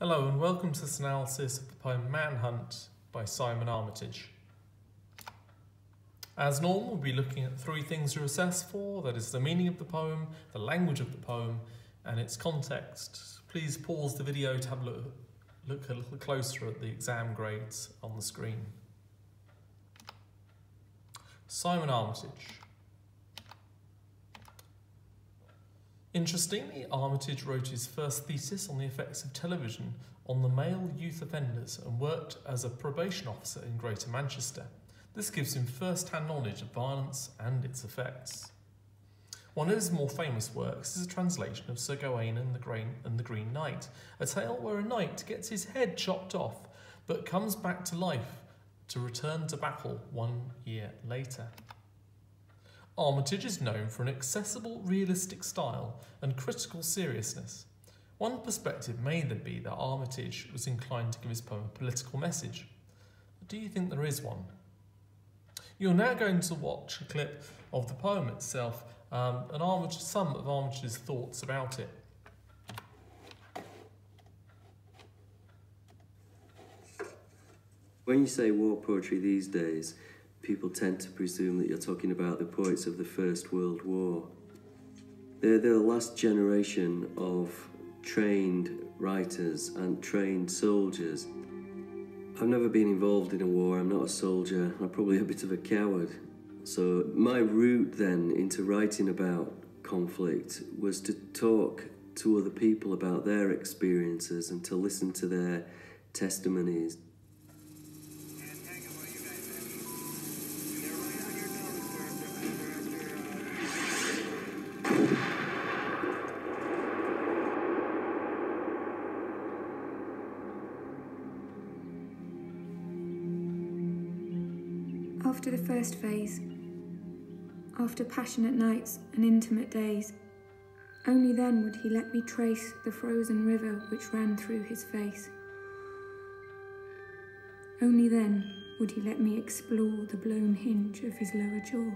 Hello and welcome to this analysis of the poem Manhunt by Armitage. As normal, we'll be looking at three things to assess for, that is the meaning of the poem, the language of the poem, and its context. Please pause the video to have a look a little closer at the exam grades on the screen. Armitage. Interestingly, Armitage wrote his first thesis on the effects of television on the male youth offenders and worked as a probation officer in Greater Manchester. This gives him first-hand knowledge of violence and its effects. One of his more famous works is a translation of Sir Gawain and the Green Knight, a tale where a knight gets his head chopped off but comes back to life to return to battle 1 year later. Armitage is known for an accessible, realistic style and critical seriousness. One perspective may then be that Armitage was inclined to give his poem a political message. But do you think there is one? You're now going to watch a clip of the poem itself and some of Armitage's thoughts about it. When you say war poetry these days, people tend to presume that you're talking about the poets of the First World War. They're the last generation of trained writers and trained soldiers. I've never been involved in a war, I'm not a soldier, I'm probably a bit of a coward. So my route then into writing about conflict was to talk to other people about their experiences and to listen to their testimonies. After the first phase, after passionate nights and intimate days, only then would he let me trace the frozen river which ran through his face. Only then would he let me explore the blown hinge of his lower jaw,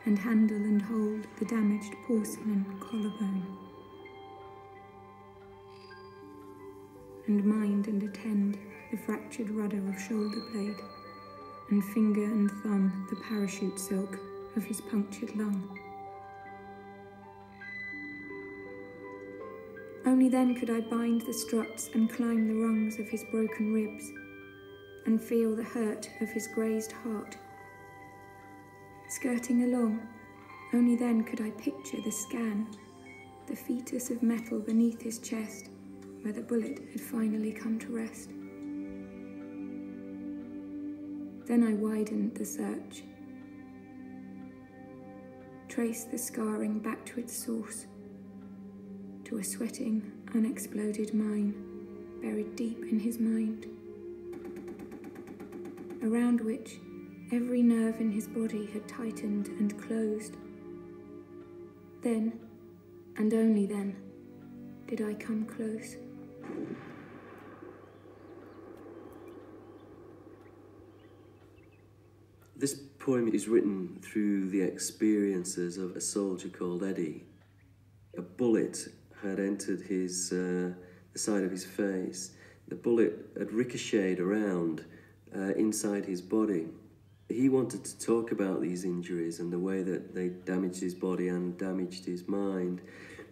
and handle and hold the damaged porcelain collarbone, and mind and attend the fractured rudder of shoulder blade, and finger and thumb the parachute silk of his punctured lung. Only then could I bind the struts and climb the rungs of his broken ribs, and feel the hurt of his grazed heart. Skirting along, only then could I picture the scan, the fetus of metal beneath his chest, where the bullet had finally come to rest. Then I widened the search, traced the scarring back to its source, to a sweating, unexploded mine buried deep in his mind, around which every nerve in his body had tightened and closed. Then, and only then, did I come close. This poem is written through the experiences of a soldier called Eddie. A bullet had entered the side of his face. The bullet had ricocheted around inside his body. He wanted to talk about these injuries and the way that they damaged his body and damaged his mind.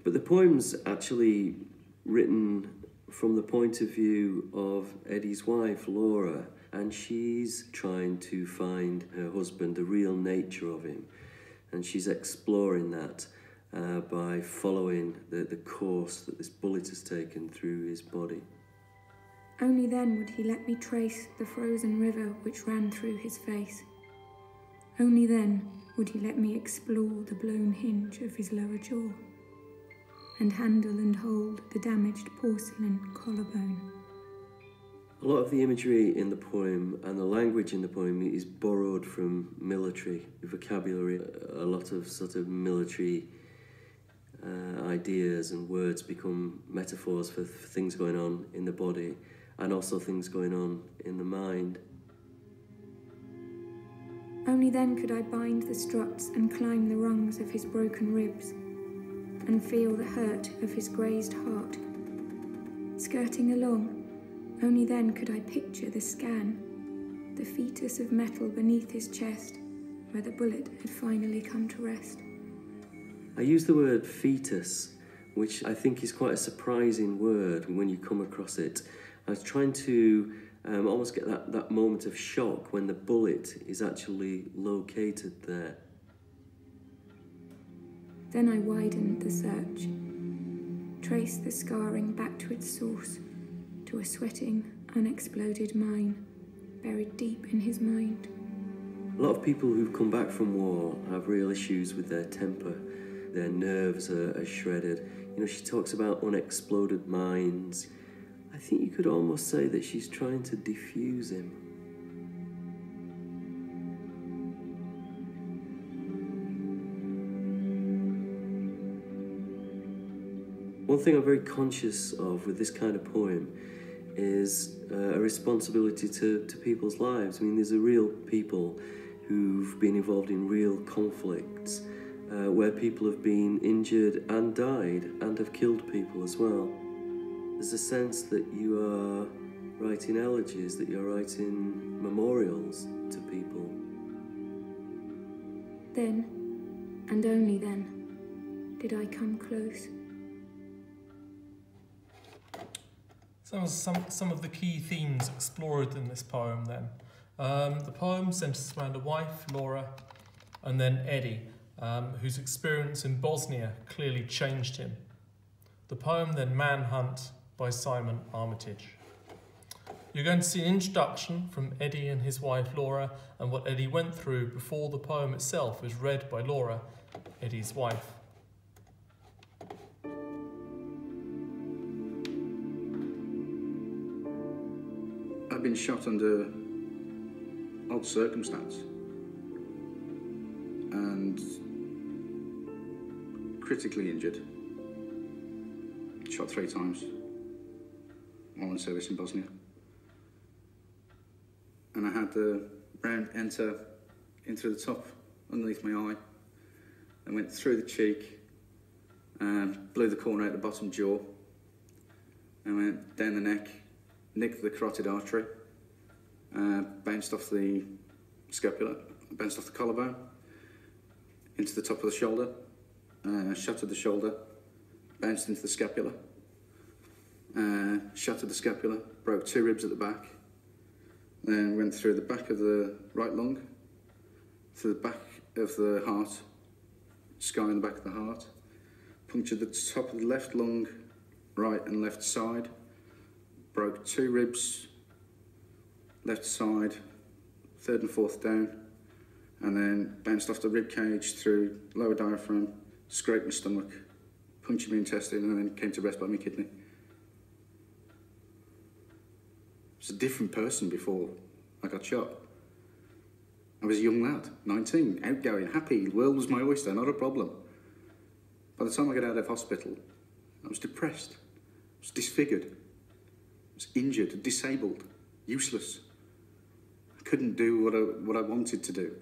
But the poem's actually written from the point of view of Eddie's wife, Laura, and she's trying to find her husband, the real nature of him. And she's exploring that by following the course that this bullet has taken through his body. Only then would he let me trace the frozen river which ran through his face. Only then would he let me explore the blown hinge of his lower jaw, and handle and hold the damaged porcelain collarbone. A lot of the imagery in the poem and the language in the poem is borrowed from military vocabulary. A lot of sort of military ideas and words become metaphors for things going on in the body and also things going on in the mind. Only then could I bind the struts and climb the rungs of his broken ribs, and feel the hurt of his grazed heart. skirting along. Only then could I picture the scan, the fetus of metal beneath his chest, where the bullet had finally come to rest. I use the word fetus, which I think is quite a surprising word when you come across it. I was trying to almost get that moment of shock when the bullet is actually located there. Then I widened the search, traced the scarring back to its source, to a sweating, unexploded mine, buried deep in his mind. A lot of people who've come back from war have real issues with their temper. Their nerves are shredded. You know, she talks about unexploded mines. I think you could almost say that she's trying to defuse him. One thing I'm very conscious of with this kind of poem is a responsibility to people's lives. I mean, there's a real people who've been involved in real conflicts where people have been injured and died and have killed people as well. There's a sense that you are writing elegies, that you're writing memorials to people. Then, and only then, did I come close. Some of the key themes explored in this poem then. The poem centres around a wife, Laura, and then Eddie, whose experience in Bosnia clearly changed him. The poem then Manhunt by Simon Armitage. You're going to see an introduction from Eddie and his wife Laura and what Eddie went through before the poem itself is read by Laura, Eddie's wife. I've been shot under odd circumstance and critically injured. Shot 3 times while in service in Bosnia. And I had the round enter in through the top, underneath my eye, and went through the cheek, blew the corner out the bottom jaw, and went down the neck, nicked the carotid artery, bounced off the scapula, bounced off the collarbone, into the top of the shoulder, shattered the shoulder, bounced into the scapula, shattered the scapula, broke 2 ribs at the back, then went through the back of the right lung, through the back of the heart, scar in the back of the heart, punctured the top of the left lung, right and left side, broke 2 ribs, left side, 3rd and 4th down, and then bounced off the rib cage through lower diaphragm, scraped my stomach, punctured my intestine, and then came to rest by my kidney. I was a different person before I got shot. I was a young lad, 19, outgoing, happy, the world was my oyster, not a problem. By the time I got out of hospital, I was depressed, I was disfigured, I was injured, disabled, useless. I couldn't do what I wanted to do.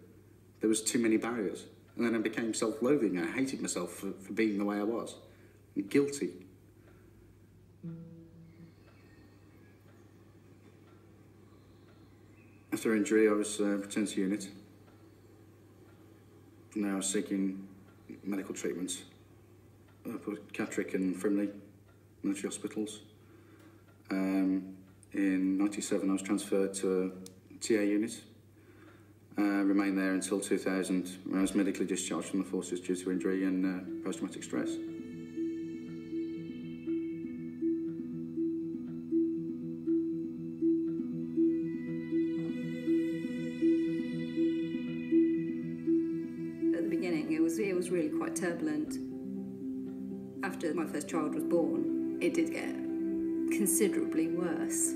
There was too many barriers. And then I became self-loathing. I hated myself for being the way I was. And guilty. After injury, I was returned to unit. Now I was seeking medical treatments. At Catterick and Frimley military hospitals. In '97, I was transferred to a TA unit. Remained there until 2000, when I was medically discharged from the forces due to injury and post-traumatic stress. At the beginning, it was really quite turbulent. After my first child was born, it did get considerably worse.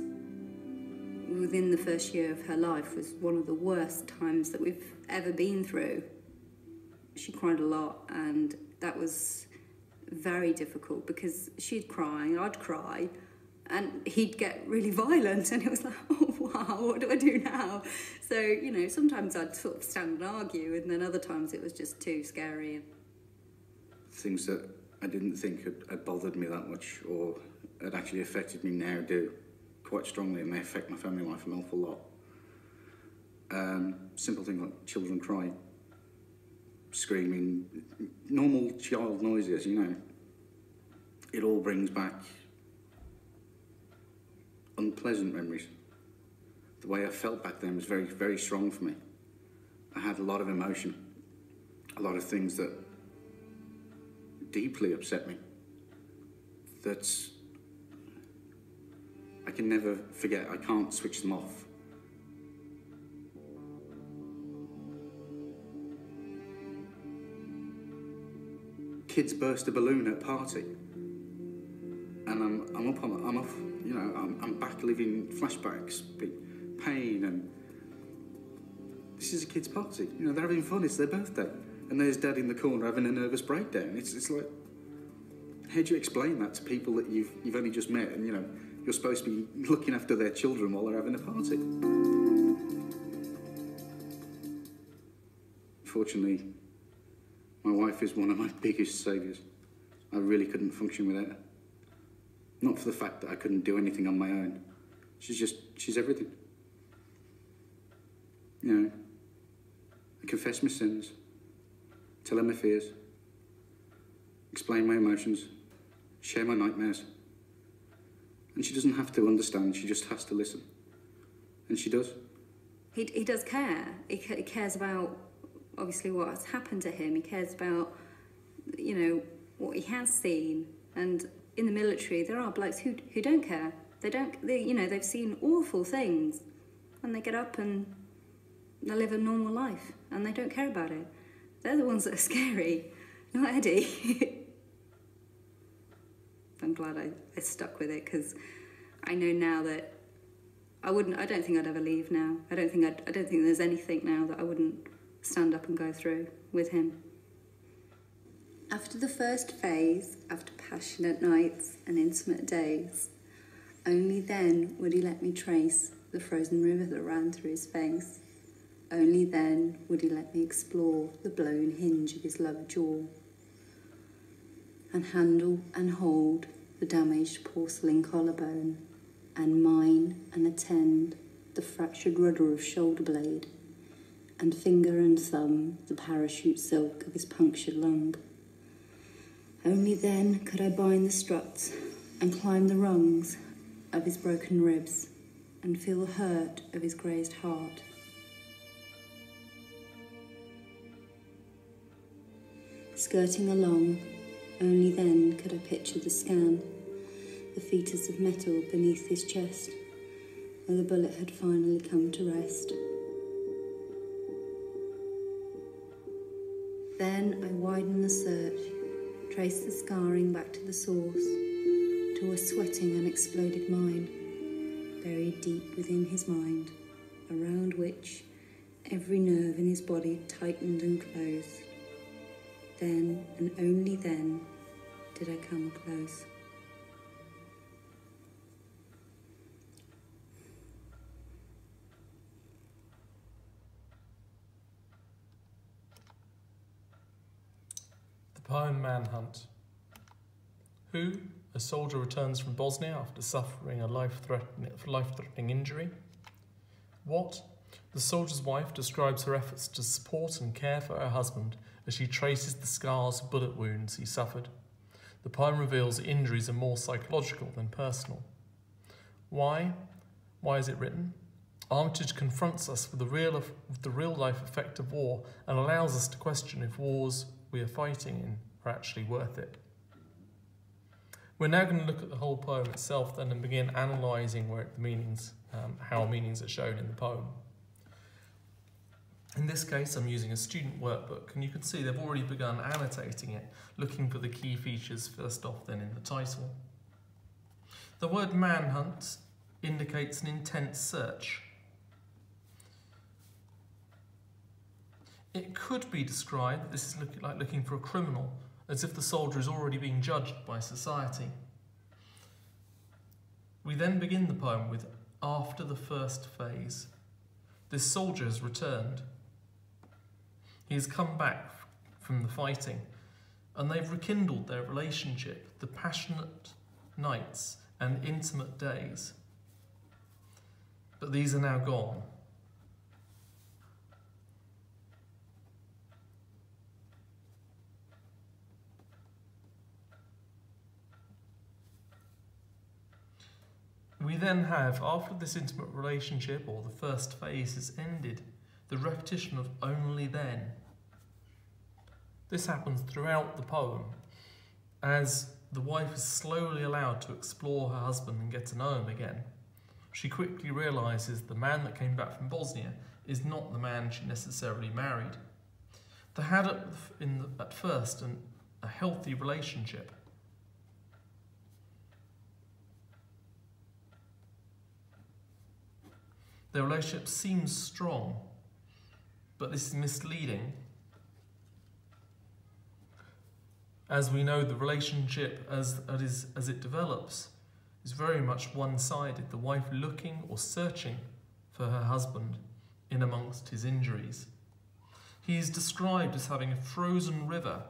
Within the first year of her life was one of the worst times that we've ever been through. She cried a lot, and that was very difficult because she'd cry, I'd cry, and he'd get really violent, and it was like, oh wow, what do I do now? So, you know, sometimes I'd sort of stand and argue, and then other times it was just too scary. Things that I didn't think had bothered me that much or had actually affected me now do quite strongly, and they affect my family life an awful lot. Simple things like children crying, screaming, normal child noises, you know. It all brings back unpleasant memories. The way I felt back then was very, very strong for me. I had a lot of emotion, a lot of things that deeply upset me, that I can never forget. I can't switch them off. Kids burst a balloon at a party, and I'm off, you know, I'm back living flashbacks, pain, and this is a kid's party. You know, they're having fun, it's their birthday. And there's Dad in the corner having a nervous breakdown. It's like, how do you explain that to people that you've only just met, and, you know, you're supposed to be looking after their children while they're having a party? Fortunately, my wife is one of my biggest saviours. I really couldn't function without her. Not for the fact that I couldn't do anything on my own. She's everything. You know, I confess my sins, tell her my fears, explain my emotions, share my nightmares. And she doesn't have to understand, she just has to listen. And she does. He does care. He cares about, obviously, what has happened to him. He cares about, you know, what he has seen. And in the military, there are blokes who don't care. You know, they've seen awful things, and they get up and they live a normal life, and they don't care about it. They're the ones that are scary, not Eddie. I'm glad I stuck with it, because I know now that I don't think I'd ever leave now. I don't think there's anything now that I wouldn't stand up and go through with him. After the first phase, after passionate nights and intimate days, only then would he let me trace the frozen river that ran through his face. Only then would he let me explore the blown hinge of his lower jaw, and handle and hold the damaged porcelain collarbone, and mine and attend the fractured rudder of shoulder blade, and finger and thumb the parachute silk of his punctured lung. Only then could I bind the struts and climb the rungs of his broken ribs, and feel the hurt of his grazed heart. Skirting along, only then could I picture the scan, the fetus of metal beneath his chest, where the bullet had finally come to rest. Then I widened the search, traced the scarring back to the source, to a sweating and exploded mine, buried deep within his mind, around which every nerve in his body tightened and closed. Then, and only then, did I come close. The poem Manhunt. Who, a soldier, returns from Bosnia after suffering a life-threatening injury? What? The soldier's wife describes her efforts to support and care for her husband as she traces the scars of bullet wounds he suffered. The poem reveals that injuries are more psychological than personal. Why? Why is it written? Armitage confronts us with the real-life effect of war and allows us to question if wars we are fighting in are actually worth it. We're now going to look at the whole poem itself then and begin analysing how meanings are shown in the poem. In this case, I'm using a student workbook, and you can see they've already begun annotating it, looking for the key features first off then in the title. The word manhunt indicates an intense search. It could be described, this is like looking for a criminal, as if the soldier is already being judged by society. We then begin the poem with after the first phase. This soldier has returned. He has come back from the fighting, and they've rekindled their relationship, the passionate nights and intimate days. But these are now gone. We then have, after this intimate relationship, or the first phase is ended, the repetition of only then. This happens throughout the poem, as the wife is slowly allowed to explore her husband and get to know him again. She quickly realises the man that came back from Bosnia is not the man she necessarily married. They had at first a healthy relationship. Their relationship seems strong, but this is misleading. As we know, the relationship as it develops is very much one-sided, the wife looking or searching for her husband in amongst his injuries. He is described as having a frozen river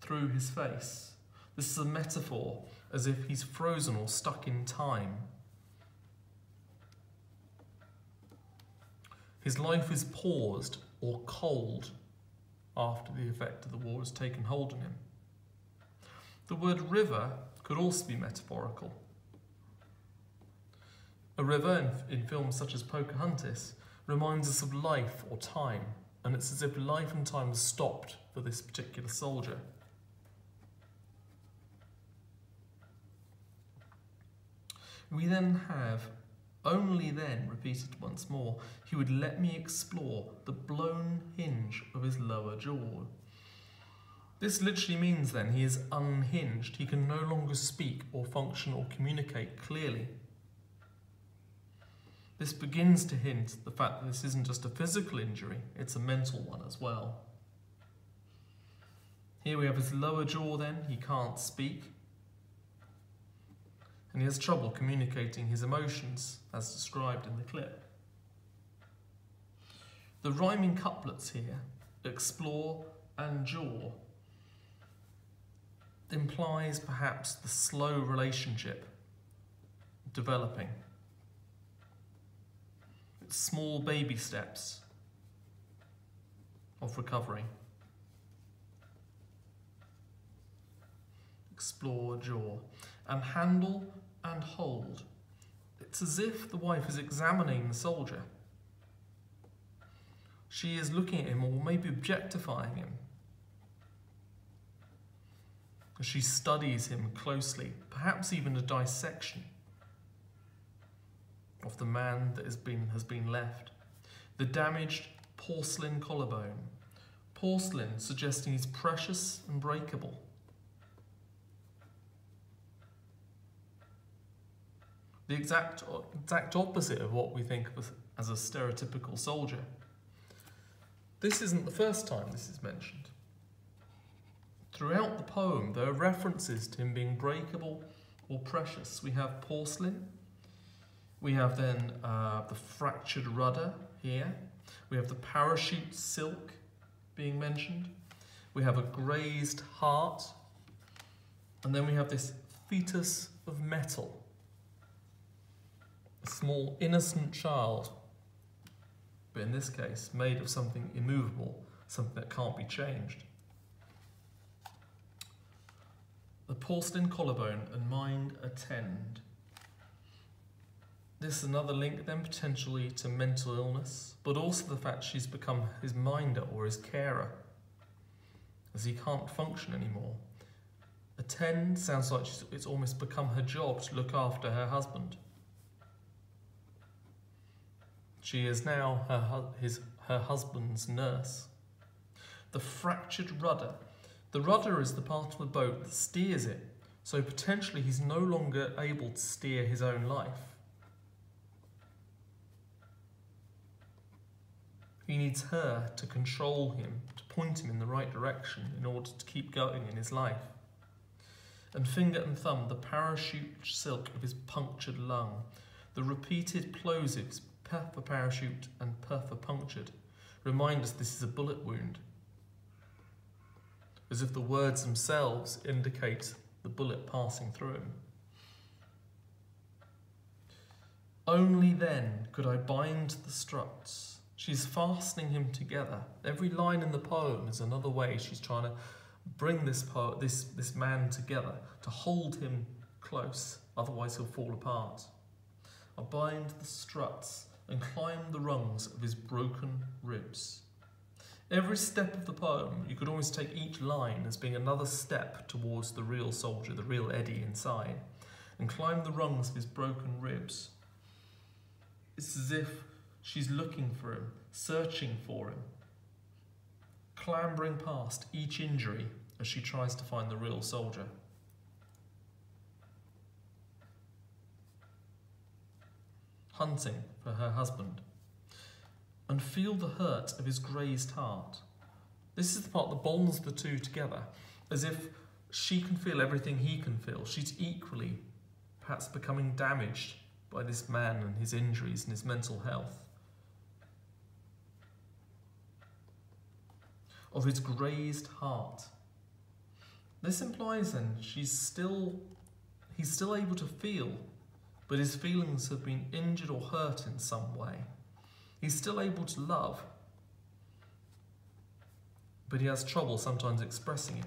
through his face. This is a metaphor, as if he's frozen or stuck in time. His life is paused or cold after the effect of the war has taken hold on him. The word river could also be metaphorical. A river in films such as Pocahontas reminds us of life or time, and it's as if life and time has stopped for this particular soldier. We then have only then, repeated once more, he would let me explore the blown hinge of his lower jaw. This literally means then he is unhinged. He can no longer speak or function or communicate clearly. This begins to hint at the fact that this isn't just a physical injury, it's a mental one as well. Here we have his lower jaw then, he can't speak. And he has trouble communicating his emotions, as described in the clip. The rhyming couplets here, explore and jaw, implies perhaps the slow relationship developing. It's small baby steps of recovery. Explore, jaw, and handle and hold. It's as if the wife is examining the soldier. She is looking at him, or maybe objectifying him. She studies him closely, perhaps even a dissection of the man that has been left. The damaged porcelain collarbone. Porcelain suggesting he's precious and breakable. The exact opposite of what we think of as a stereotypical soldier. This isn't the first time this is mentioned. Throughout the poem, there are references to him being breakable or precious. We have porcelain. We have then the fractured rudder here. We have the parachute silk being mentioned. We have a grazed heart. And then we have this fetus of metal. A small innocent child, but in this case made of something immovable, something that can't be changed. The porcelain collarbone and mind attend. This is another link then potentially to mental illness, but also the fact she's become his minder or his carer, as he can't function anymore. Attend sounds like it's almost become her job to look after her husband. She is now her husband's nurse. The fractured rudder. The rudder is the part of the boat that steers it, so potentially he's no longer able to steer his own life. He needs her to control him, to point him in the right direction in order to keep going in his life. And finger and thumb, the parachute silk of his punctured lung. The repeated plosives, per for parachute and per for punctured, remind us this is a bullet wound. as if the words themselves indicate the bullet passing through him. Only then could I bind the struts. She's fastening him together. Every line in the poem is another way she's trying to bring this man together, to hold him close, otherwise he'll fall apart. I bind the struts and climb the rungs of his broken ribs. Every step of the poem, you could almost take each line as being another step towards the real soldier, the real Eddie inside, and climb the rungs of his broken ribs. It's as if she's looking for him, searching for him, clambering past each injury as she tries to find the real soldier. Hunting for her husband, and feel the hurt of his grazed heart. This is the part that bonds the two together, as if she can feel everything he can feel. She's equally, perhaps, becoming damaged by this man and his injuries and his mental health. Of his grazed heart. This implies then he's still able to feel, but his feelings have been injured or hurt in some way. He's still able to love, but he has trouble sometimes expressing it.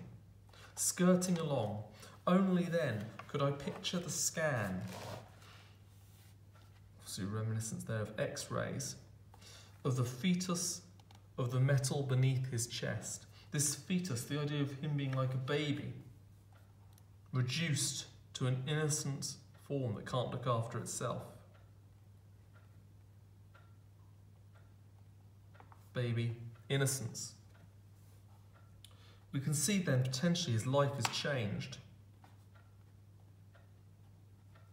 Skirting along, only then could I picture the scan, obviously reminiscence there of X-rays, of the fetus of the metal beneath his chest. This fetus, the idea of him being like a baby, reduced to an innocent form that can't look after itself. Baby, innocence. We can see then potentially his life has changed.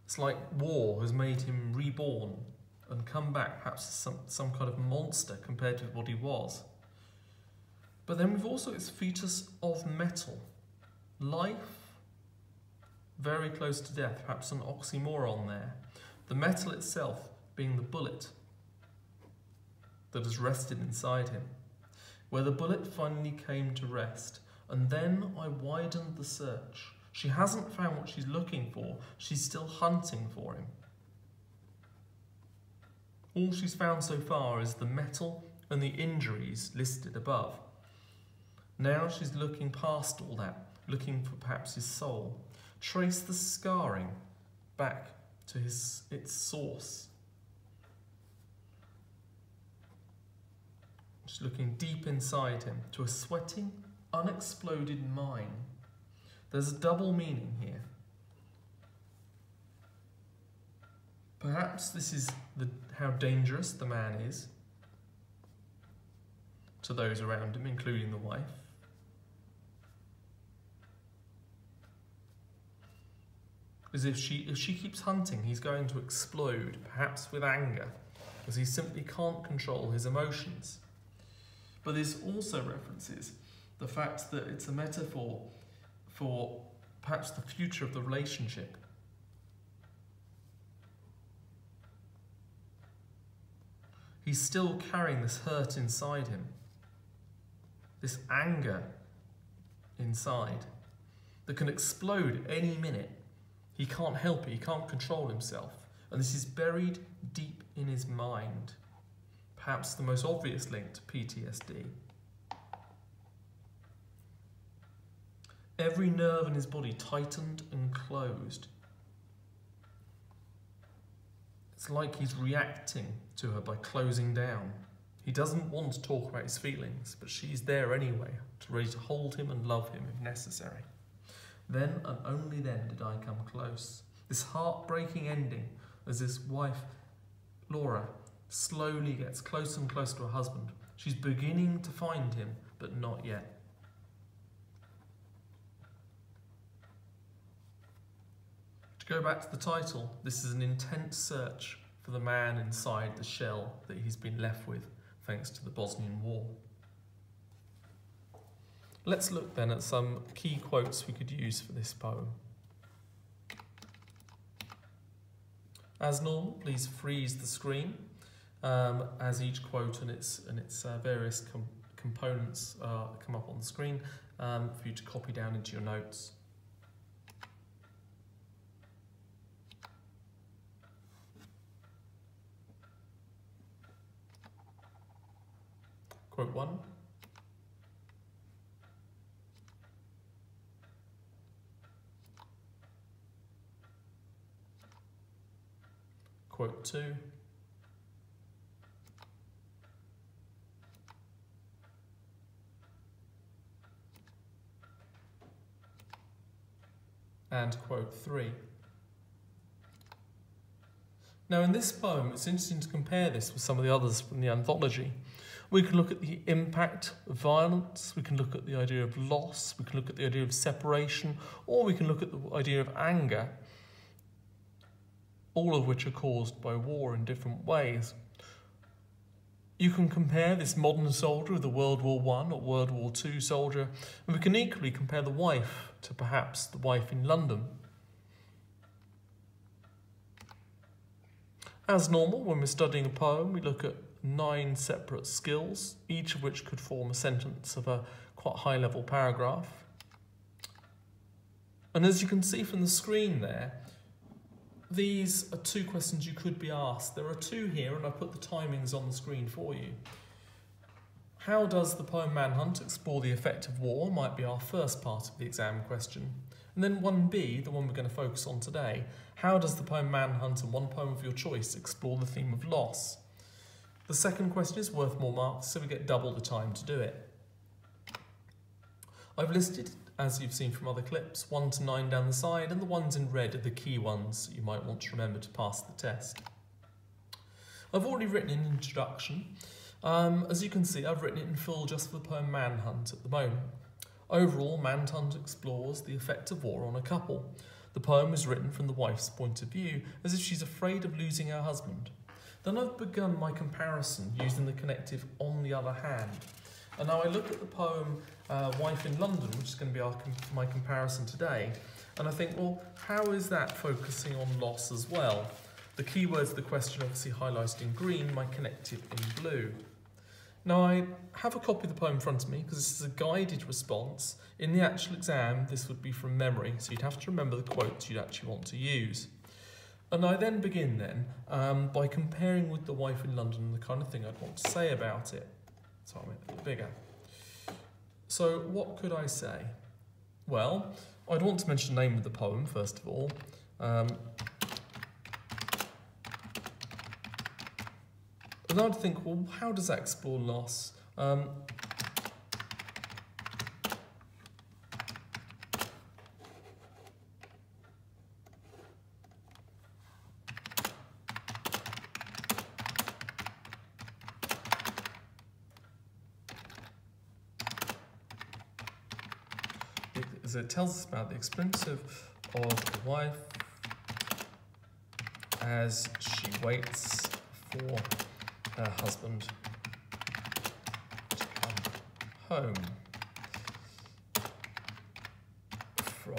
It's like war has made him reborn and come back perhaps as some kind of monster compared to what he was. But then we've also this fetus of metal. Life, very close to death, perhaps an oxymoron there. The metal itself being the bullet that has rested inside him, where the bullet finally came to rest. And then I widened the search. She hasn't found what she's looking for. She's still hunting for him. All she's found so far is the metal and the injuries listed above. Now she's looking past all that, looking for perhaps his soul. Trace the scarring back to its source. She's looking deep inside him to a sweating, unexploded mine. There's a double meaning here. Perhaps this is how dangerous the man is to those around him, including the wife. As if she keeps hunting, he's going to explode, perhaps with anger, because he simply can't control his emotions. But this also references the fact that it's a metaphor for perhaps the future of the relationship. He's still carrying this hurt inside him, this anger inside that can explode any minute. He can't help it, he can't control himself. And this is buried deep in his mind. Perhaps the most obvious link to PTSD. Every nerve in his body tightened and closed. It's like he's reacting to her by closing down. He doesn't want to talk about his feelings, but she's there anyway, ready to hold him and love him if necessary. Then and only then did I come close. This heartbreaking ending as this wife, Laura, slowly gets closer and closer to her husband. She's beginning to find him, but not yet. To go back to the title, this is an intense search for the man inside the shell that he's been left with thanks to the Bosnian War. Let's look then at some key quotes we could use for this poem. As normal, please freeze the screen as each quote and its various components come up on the screen for you to copy down into your notes. Quote 1. Quote 2. And quote 3. Now in this poem, it's interesting to compare this with some of the others from the anthology. We can look at the impact of violence, we can look at the idea of loss, we can look at the idea of separation, or we can look at the idea of anger, all of which are caused by war in different ways. You can compare this modern soldier with a World War I or World War II soldier, and we can equally compare the wife to perhaps the wife in London. As normal, when we're studying a poem, we look at 9 separate skills, each of which could form a sentence of a quite high-level paragraph. And as you can see from the screen there, these are 2 questions you could be asked. There are 2 here, and I put the timings on the screen for you. How does the poem Manhunt explore the effect of war? Might be our first part of the exam question. And then 1B, the one we're going to focus on today, how does the poem Manhunt and one poem of your choice explore the theme of loss? The second question is worth more marks, so we get double the time to do it. I've listed, as you've seen from other clips, 1 to 9 down the side, and the ones in red are the key ones that you might want to remember to pass the test. I've already written an introduction. As you can see, I've written it in full just for the poem Manhunt at the moment. Overall, Manhunt explores the effect of war on a couple. The poem is written from the wife's point of view, as if she's afraid of losing her husband. Then I've begun my comparison using the connective on the other hand. And now I look at the poem Wife in London, which is going to be my comparison today, and I think, well, how is that focusing on loss as well? The keywords of the question obviously highlighted in green, my connective in blue. Now I have a copy of the poem in front of me because this is a guided response. In the actual exam, this would be from memory, so you'd have to remember the quotes you'd actually want to use. And I then begin by comparing with the Wife in London and the kind of thing I'd want to say about it. So I'll make it a bit bigger. So what could I say? Well, I'd want to mention the name of the poem, first of all. And I'd think, well, how does that explore loss? It tells us about the experience of the wife as she waits for her husband to come home from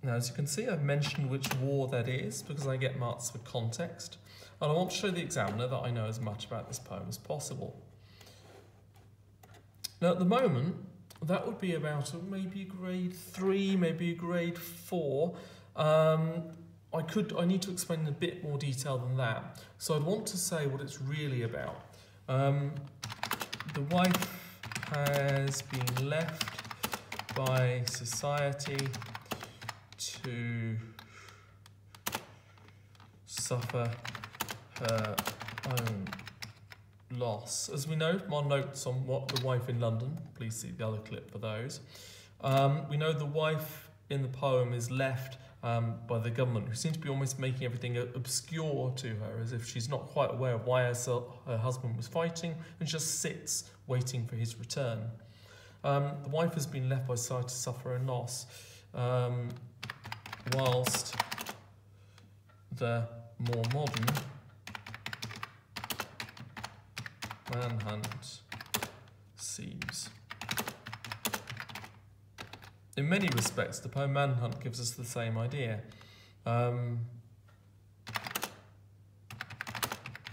Now, as you can see, I've mentioned which war that is because I get marks for context, and I want to show the examiner that I know as much about this poem as possible. Now, at the moment, that would be about maybe grade 3, maybe grade 4. I need to explain in a bit more detail than that. So I'd want to say what it's really about. The wife has been left by society to suffer her own loss. As we know from our notes on what the wife in London, please see the other clip for those, we know the wife in the poem is left by the government, who seem to be almost making everything obscure to her, as if she's not quite aware of why her husband was fighting, and just sits waiting for his return. The wife has been left by society to suffer a loss, whilst the more modern Manhunt seems. In many respects, the poem Manhunt gives us the same idea.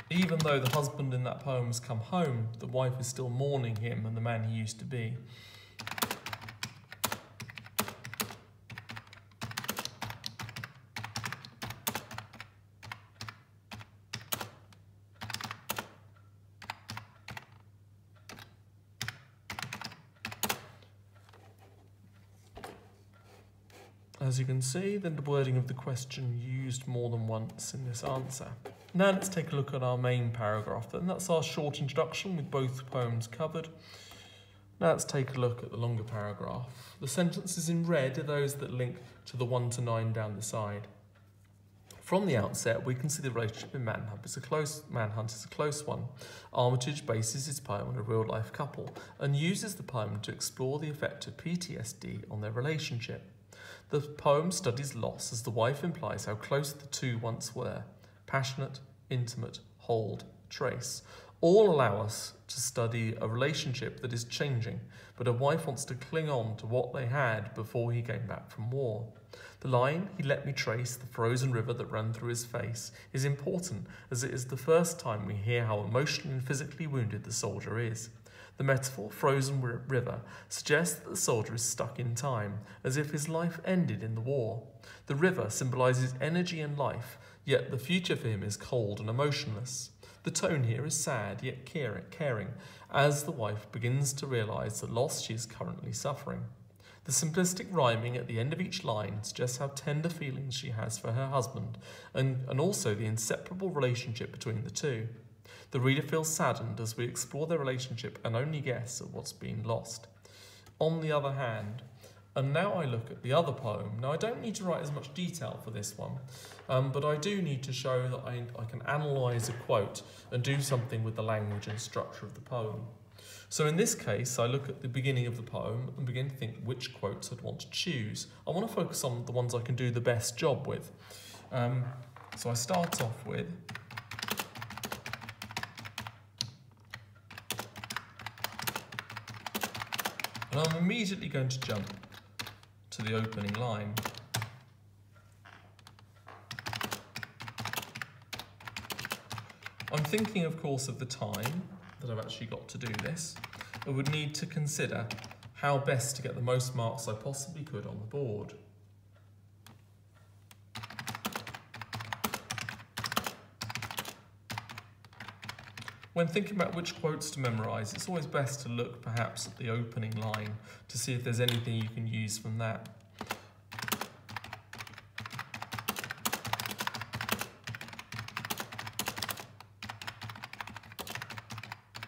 Even though the husband in that poem has come home, the wife is still mourning him and the man he used to be. As you can see, then the wording of the question used more than once in this answer. Now let's take a look at our main paragraph, and that's our short introduction with both poems covered. Now let's take a look at the longer paragraph. The sentences in red are those that link to the 1 to 9 down the side. From the outset, we can see the relationship in Manhunt is a close one. Armitage bases his poem on a real-life couple and uses the poem to explore the effect of PTSD on their relationship. The poem studies loss as the wife implies how close the two once were. Passionate, intimate, hold, trace. All allow us to study a relationship that is changing, but a wife wants to cling on to what they had before he came back from war. The line, "He let me trace the frozen river that ran through his face," is important as it is the first time we hear how emotionally and physically wounded the soldier is. The metaphor, frozen river, suggests that the soldier is stuck in time, as if his life ended in the war. The river symbolises energy and life, yet the future for him is cold and emotionless. The tone here is sad, yet caring, as the wife begins to realise the loss she is currently suffering. The simplistic rhyming at the end of each line suggests how tender feelings she has for her husband, and also the inseparable relationship between the two. The reader feels saddened as we explore their relationship and only guess at what's been lost. On the other hand, and now I look at the other poem. Now I don't need to write as much detail for this one, but I do need to show that I can analyse a quote and do something with the language and structure of the poem. So in this case, I look at the beginning of the poem and begin to think which quotes I'd want to choose. I want to focus on the ones I can do the best job with. So I start off with, and I'm immediately going to jump to the opening line. I'm thinking, of course, of the time that I've actually got to do this. I would need to consider how best to get the most marks I possibly could on the board. When thinking about which quotes to memorise, it's always best to look perhaps at the opening line to see if there's anything you can use from that.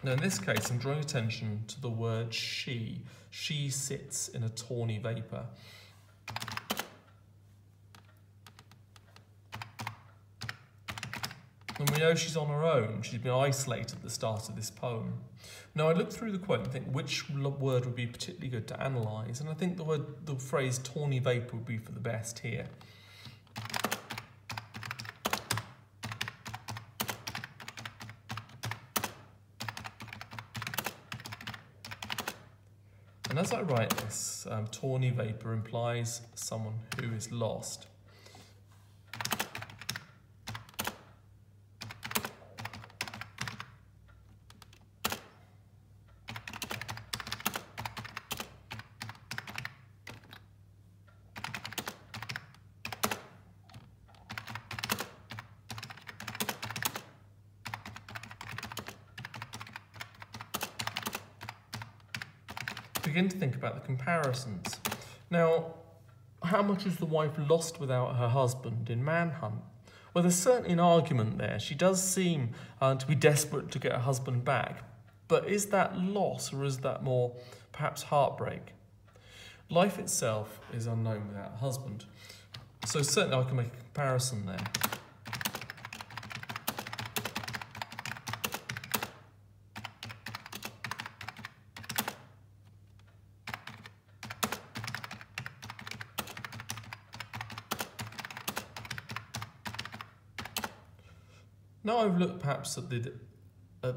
Now in this case, I'm drawing attention to the word she. She sits in a tawny vapour. And we know she's on her own. She's been isolated at the start of this poem. Now I look through the quote and think which word would be particularly good to analyse, and I think the phrase tawny vapour would be for the best here. And as I write this, tawny vapour implies someone who is lost. Begin to think about the comparisons. Now, how much is the wife lost without her husband in Manhunt? Well, there's certainly an argument there. She does seem to be desperate to get her husband back. But is that loss, or is that more perhaps heartbreak? Life itself is unknown without a husband. So certainly I can make a comparison there. Now I've looked perhaps at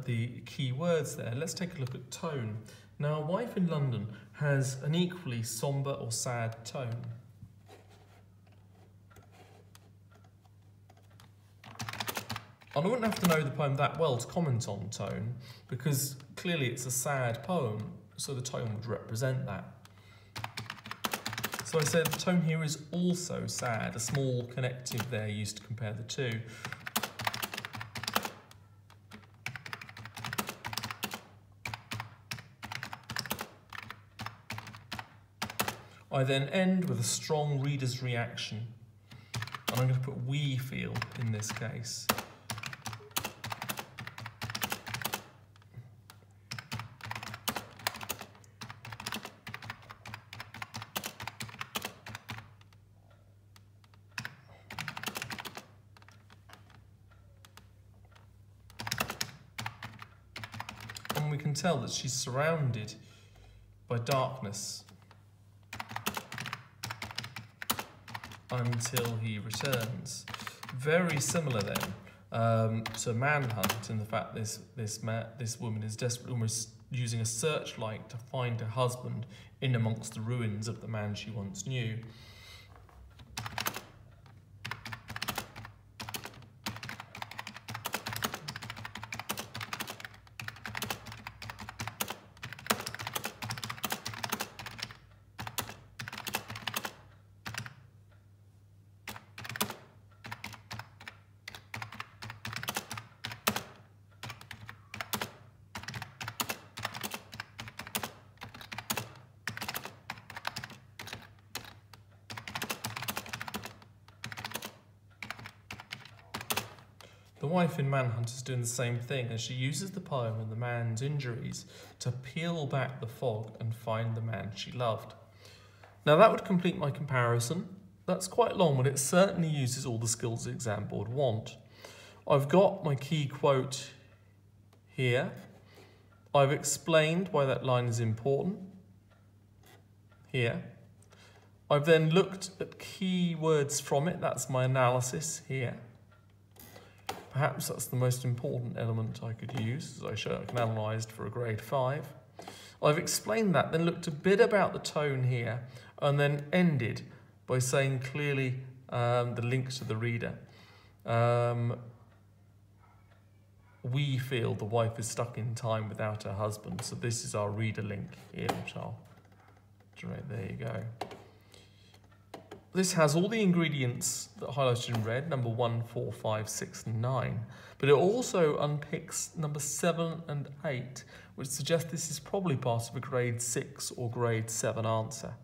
the key words there. Let's take a look at tone. Now, a wife in London has an equally sombre or sad tone. And I wouldn't have to know the poem that well to comment on tone, because clearly it's a sad poem, so the tone would represent that. So I said the tone here is also sad, a small connective there used to compare the two. I then end with a strong reader's reaction, and I'm going to put we feel in this case. And we can tell that she's surrounded by darkness until he returns. Very similar then to Manhunt, in the fact this woman is desperately almost using a searchlight to find her husband in amongst the ruins of the man she once knew. The wife in Manhunt is doing the same thing, as she uses the poem and the man's injuries to peel back the fog and find the man she loved. Now that would complete my comparison. That's quite long, but it certainly uses all the skills the exam board want. I've got my key quote here. I've explained why that line is important here. I've then looked at key words from it. That's my analysis here. Perhaps that's the most important element I could use, as I should have analysed for a grade 5. I've explained that, then looked a bit about the tone here, and then ended by saying clearly the link to the reader. We feel the wife is stuck in time without her husband, so this is our reader link here, which I'll right there you go. This has all the ingredients that are highlighted in red, number 1, 4, 5, 6, and 9. But it also unpicks number 7 and 8, which suggests this is probably part of a grade 6 or grade 7 answer.